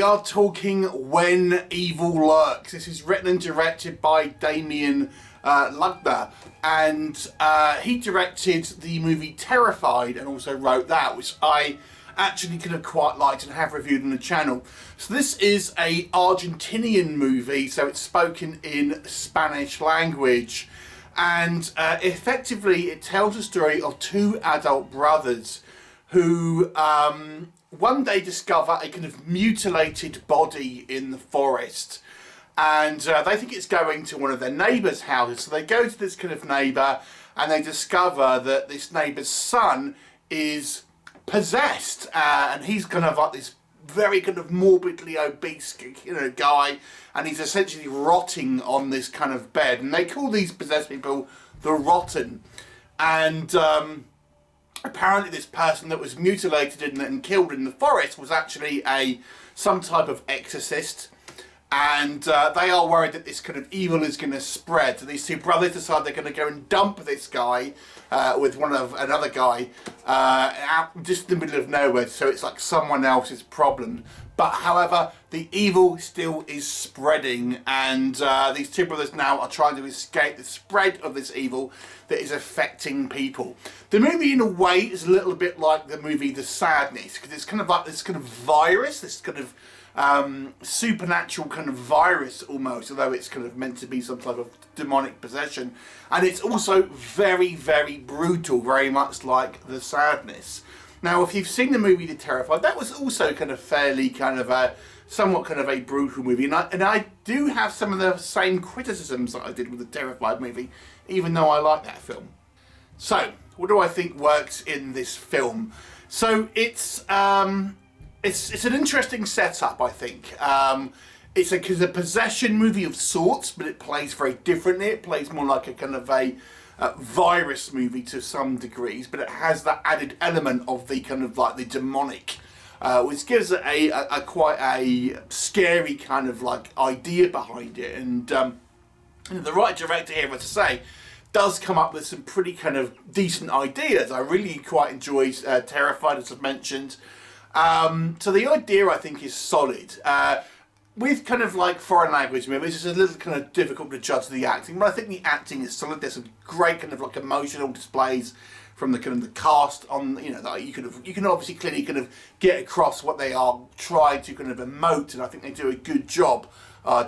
are talking When Evil Lurks. This is written and directed by Demián Rugna, and he directed the movie Terrified and also wrote that, which I actually could have quite liked and have reviewed on the channel. So this is a Argentinian movie, so it's spoken in Spanish language, and effectively it tells the story of two adult brothers who one day discover a kind of mutilated body in the forest, and they think it's going to one of their neighbours' houses. So they go to this kind of neighbour and they discover that this neighbour's son is possessed, and he's kind of like this very kind of morbidly obese, you know, guy, and he's essentially rotting on this kind of bed, and they call these possessed people the Rotten. And apparently this person that was mutilated and killed in the forest was actually some type of exorcist, and they are worried that this kind of evil is going to spread. So these two brothers decide they're going to go and dump this guy with another guy out just in the middle of nowhere, so it's like someone else's problem. But however, the evil still is spreading, and these two brothers now are trying to escape the spread of this evil that is affecting people. The movie, in a way, is a little bit like the movie The Sadness, because it's kind of like this kind of virus, this kind of supernatural kind of virus almost, although it's kind of meant to be some type of demonic possession. And it's also very, very brutal, very much like The Sadness. Now, if you've seen the movie The Terrified, that was also kind of fairly kind of a somewhat kind of a brutal movie, and I do have some of the same criticisms that I did with The Terrified movie, even though I like that film. So, what do I think works in this film? So it's an interesting setup, I think. It's a possession movie of sorts, but it plays very differently. It plays more like a kind of a virus movie to some degrees, but it has that added element of the kind of like the demonic, which gives it a quite a scary kind of like idea behind it. And the right director here, as I say, does come up with some pretty kind of decent ideas. I really quite enjoyed Terrified, as I've mentioned. So the idea, I think, is solid. With kind of like foreign language movies, it's a little kind of difficult to judge the acting, but I think the acting is solid. There's some great kind of like emotional displays from the kind of the cast on, you know, that you can obviously clearly kind of get across what they are trying to kind of emote, and I think they do a good job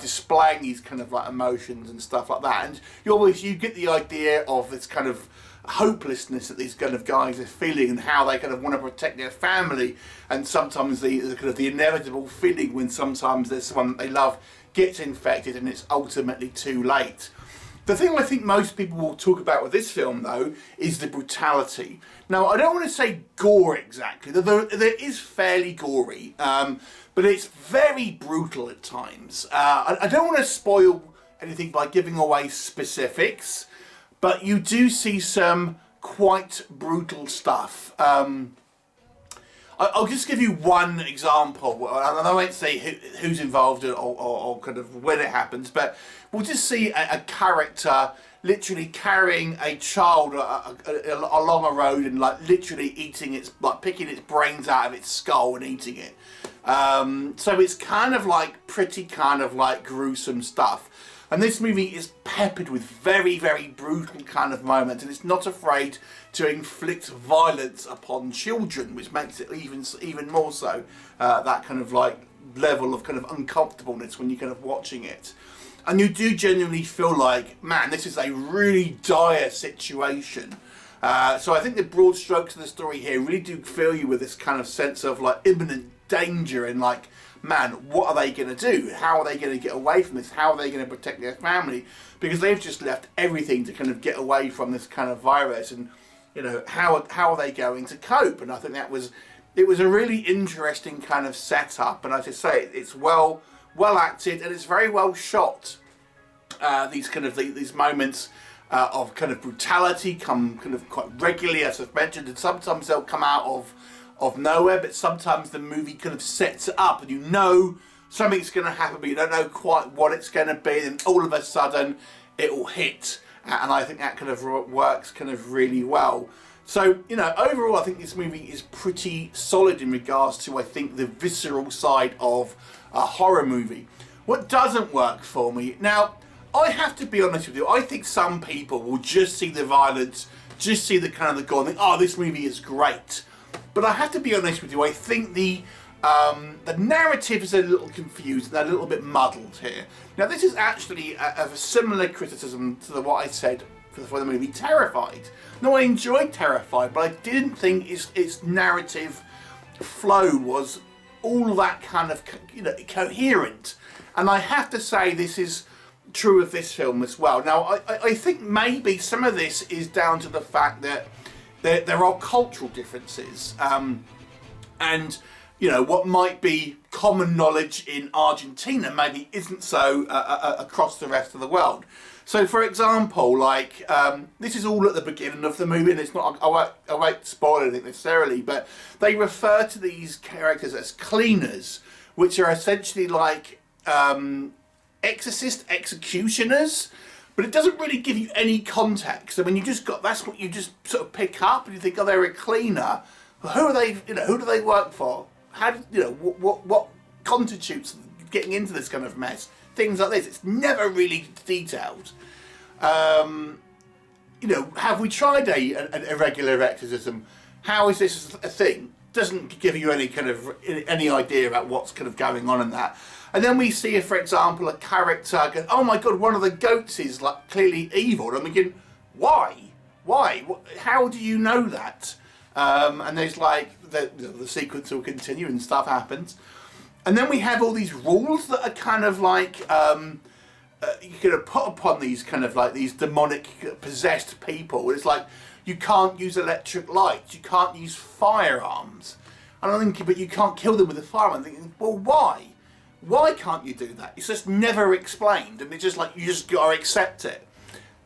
displaying these kind of like emotions and stuff like that. And you get the idea of this kind of hopelessness that these kind of guys are feeling, and how they kind of want to protect their family, and sometimes the kind of the inevitable feeling when sometimes there's someone that they love gets infected and it's ultimately too late. The thing I think most people will talk about with this film, though, is the brutality. Now, I don't want to say gore exactly, though there is fairly gory, but it's very brutal at times. I don't want to spoil anything by giving away specifics, but you do see some quite brutal stuff. I'll just give you one example, and I won't say who's involved or kind of when it happens, but we'll just see a character literally carrying a child along a road and like literally eating its, like picking its brains out of its skull and eating it. So it's kind of like pretty kind of like gruesome stuff. And this movie is peppered with very, very brutal kind of moments, and it's not afraid to inflict violence upon children, which makes it even more so that kind of like level of kind of uncomfortableness when you're kind of watching it. And you do genuinely feel like, man, this is a really dire situation. So I think the broad strokes of the story here really do fill you with this kind of sense of like imminent danger, and like, man, what are they going to do? How are they going to get away from this? How are they going to protect their family? Because they've just left everything to kind of get away from this kind of virus, and you know, how are they going to cope? And I think it was a really interesting kind of setup, and as I say, it's well acted and it's very well shot. These moments of kind of brutality come kind of quite regularly, as I've mentioned, and sometimes they'll come out of nowhere, but sometimes the movie kind of sets it up and you know something's going to happen, but you don't know quite what it's going to be, and all of a sudden it will hit. and I think that kind of works kind of really well. So, you know, overall I think this movie is pretty solid in regards to, I think, the visceral side of a horror movie. What doesn't work for me, now, I have to be honest with you, I think some people will just see the violence, just see the kind of the gore and think, oh, this movie is great. But I have to be honest with you, I think the narrative is a little confused and a little bit muddled here. Now, this is actually a similar criticism to what I said for the movie Terrified. No, I enjoyed Terrified, but I didn't think its narrative flow was all that kind of, you know, coherent. And I have to say this is true of this film as well. Now, I think maybe some of this is down to the fact that there are cultural differences. And, you know, what might be common knowledge in Argentina maybe isn't so across the rest of the world. So, for example, like, this is all at the beginning of the movie, and it's not, I won't spoil anything necessarily, but they refer to these characters as cleaners, which are essentially like executioners, but it doesn't really give you any context. I mean, you just got, that's what you just sort of pick up, and you think, oh, they're a cleaner. Who are they, you know, who do they work for? How, you know, what constitutes getting into this kind of mess? Things like this. It's never really detailed. You know, have we tried an irregular exorcism? How is this a thing? Doesn't give you any kind of any idea about what's kind of going on in that. And then we see, for example, a character go, oh my god, one of the goats is like clearly evil. And I'm thinking, why? Why? How do you know that? And there's like the sequence will continue and stuff happens. And then we have all these rules that are kind of like you could have put upon these kind of like these demonic possessed people. It's like you can't use electric lights, you can't use firearms. And I'm thinking, but you can't kill them with a firearm. I'm thinking, well, why? Why can't you do that? It's just never explained, and it's just like you just gotta accept it.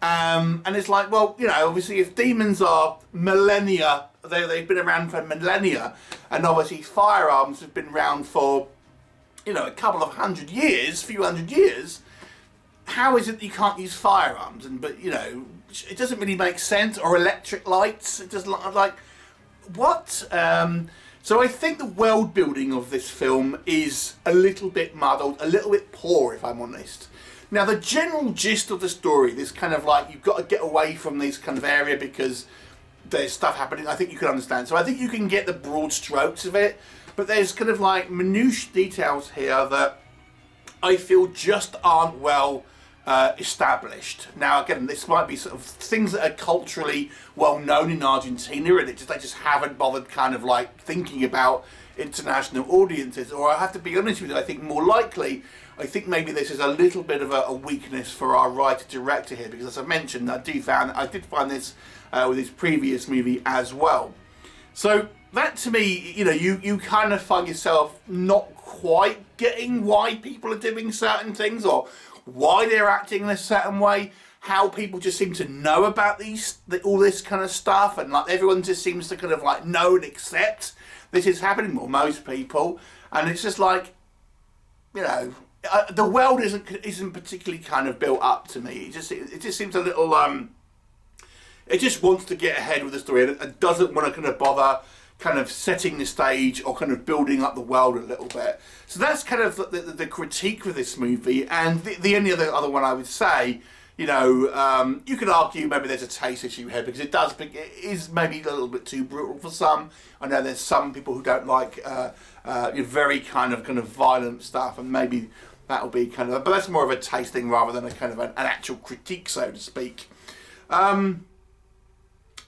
And it's like, well, you know, obviously if demons are millennia, they've been around for millennia, and obviously firearms have been around for, you know, a couple of hundred years, few hundred years. How is it that you can't use firearms? And but you know, it doesn't really make sense. Or electric lights. It doesn't like what? So I think the world building of this film is a little bit muddled, a little bit poor, if I'm honest. Now the general gist of the story, this kind of like you've got to get away from this kind of area because there's stuff happening. I think you can understand. So I think you can get the broad strokes of it, but there's kind of like minutiae details here that I feel just aren't well established. Now again, this might be sort of things that are culturally well known in Argentina, and they just haven't bothered kind of like thinking about international audiences. Or I have to be honest with you, I think more likely, I think maybe this is a little bit of a weakness for our writer-director here, because as I mentioned, I did find this with his previous movie as well. So that to me, you know, you kind of find yourself not quite getting why people are doing certain things or why they're acting in a certain way, how people just seem to know about all this kind of stuff, and like everyone just seems to kind of like know and accept this is happening, or most people, and it's just like, you know, the world isn't particularly kind of built up to me. It just seems a little it just wants to get ahead with the story and doesn't want to kind of bother kind of setting the stage or kind of building up the world a little bit. So that's kind of the critique with this movie. And the only other one I would say, you know, you could argue maybe there's a taste issue here because it is maybe a little bit too brutal for some. I know there's some people who don't like very kind of violent stuff, and maybe that'll be kind of, but that's more of a taste thing rather than a kind of an actual critique, so to speak.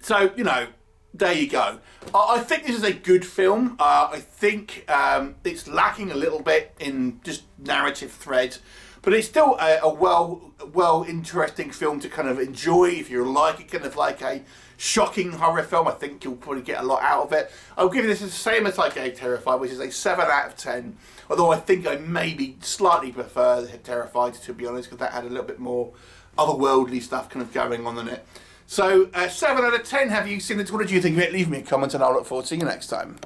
So, you know, there you go. I think this is a good film. I think it's lacking a little bit in just narrative thread, but it's still a well interesting film to kind of enjoy if you like it, kind of like a shocking horror film. I think you'll probably get a lot out of it. I'll give this the same as I gave Terrified, which is a 7 out of 10. Although I think I maybe slightly prefer Terrified, to be honest, because that had a little bit more otherworldly stuff kind of going on in it. So, 7 out of 10, have you seen it? What did you think of it? Leave me a comment and I'll look forward to seeing you next time.